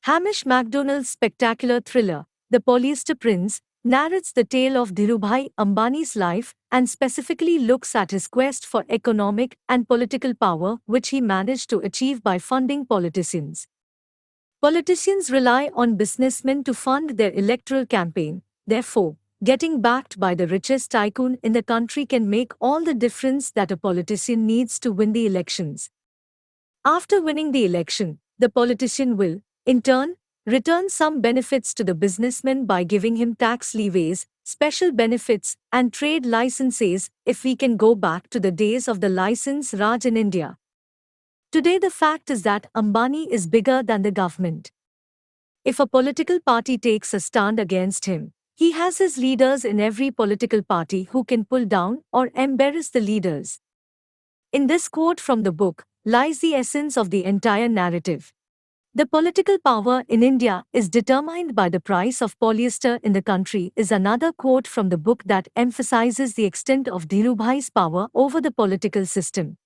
Hamish Macdonald's spectacular thriller, The Polyester Prince, narrates the tale of Dhirubhai Ambani's life and specifically looks at his quest for economic and political power, which he managed to achieve by funding politicians. Politicians rely on businessmen to fund their electoral campaign. Therefore, getting backed by the richest tycoon in the country can make all the difference that a politician needs to win the elections. After winning the election, the politician will, in turn, return some benefits to the businessman by giving him tax leeways, special benefits, and trade licenses, if we can go back to the days of the license Raj in India. Today the fact is that Ambani is bigger than the government. If a political party takes a stand against him, he has his leaders in every political party who can pull down or embarrass the leaders. In this quote from the book lies the essence of the entire narrative. The political power in India is determined by the price of polyester in the country is another quote from the book that emphasizes the extent of Dhirubhai's power over the political system.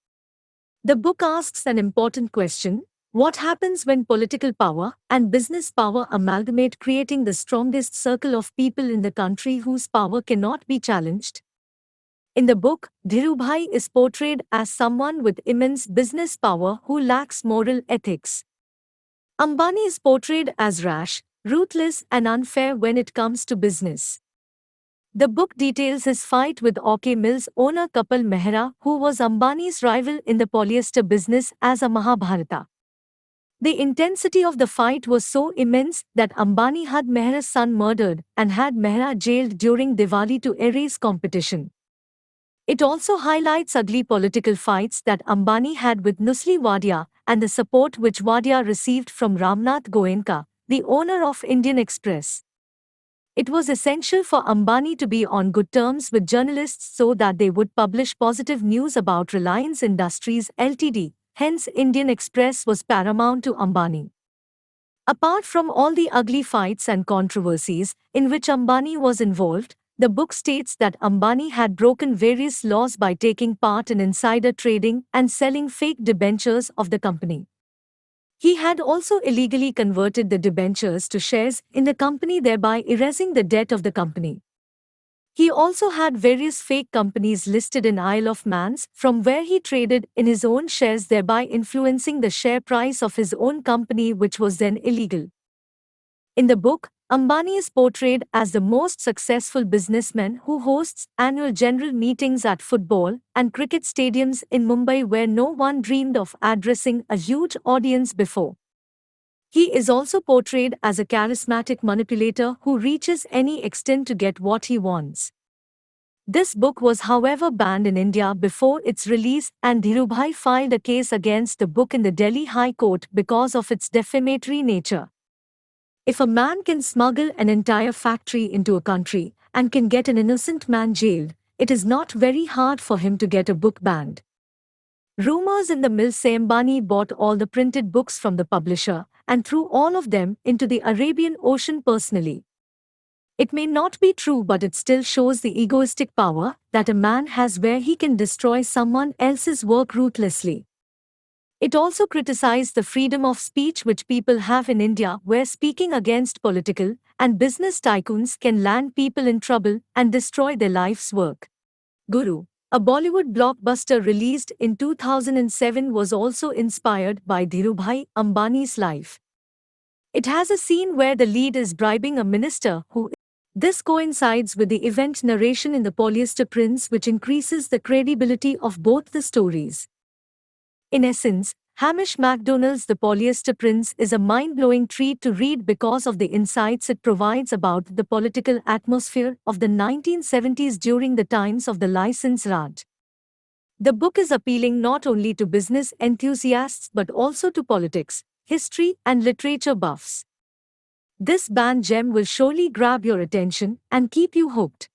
The book asks an important question: what happens when political power and business power amalgamate, creating the strongest circle of people in the country whose power cannot be challenged? In the book, Dhirubhai is portrayed as someone with immense business power who lacks moral ethics. Ambani is portrayed as rash, ruthless, and unfair when it comes to business. The book details his fight with OK Mills owner Kapil Mehra, who was Ambani's rival in the polyester business, as a Mahabharata. The intensity of the fight was so immense that Ambani had Mehra's son murdered and had Mehra jailed during Diwali to erase competition. It also highlights ugly political fights that Ambani had with Nusli Wadia and the support which Wadia received from Ramnath Goenka, the owner of Indian Express. It was essential for Ambani to be on good terms with journalists so that they would publish positive news about Reliance Industries Ltd. Hence, Indian Express was paramount to Ambani. Apart from all the ugly fights and controversies in which Ambani was involved, the book states that Ambani had broken various laws by taking part in insider trading and selling fake debentures of the company. He had also illegally converted the debentures to shares in the company, thereby erasing the debt of the company. He also had various fake companies listed in Isle of Man, from where he traded in his own shares, thereby influencing the share price of his own company, which was then illegal. In the book, Ambani is portrayed as the most successful businessman who hosts annual general meetings at football and cricket stadiums in Mumbai where no one dreamed of addressing a huge audience before. He is also portrayed as a charismatic manipulator who reaches any extent to get what he wants. This book was, however, banned in India before its release, and Dhirubhai filed a case against the book in the Delhi High Court because of its defamatory nature. If a man can smuggle an entire factory into a country and can get an innocent man jailed, it is not very hard for him to get a book banned. Rumors in the mill say Ambani bought all the printed books from the publisher and threw all of them into the Arabian Ocean personally. It may not be true, but it still shows the egoistic power that a man has where he can destroy someone else's work ruthlessly. It also criticized the freedom of speech which people have in India, where speaking against political and business tycoons can land people in trouble and destroy their life's work. Guru, a Bollywood blockbuster released in 2007, was also inspired by Dhirubhai Ambani's life. It has a scene where the lead is bribing a minister who. This coincides with the event narration in The Polyester Prince, which increases the credibility of both the stories. In essence, Hamish Macdonald's The Polyester Prince is a mind-blowing treat to read because of the insights it provides about the political atmosphere of the 1970s during the times of the License Raj. The book is appealing not only to business enthusiasts but also to politics, history, and literature buffs. This banned gem will surely grab your attention and keep you hooked.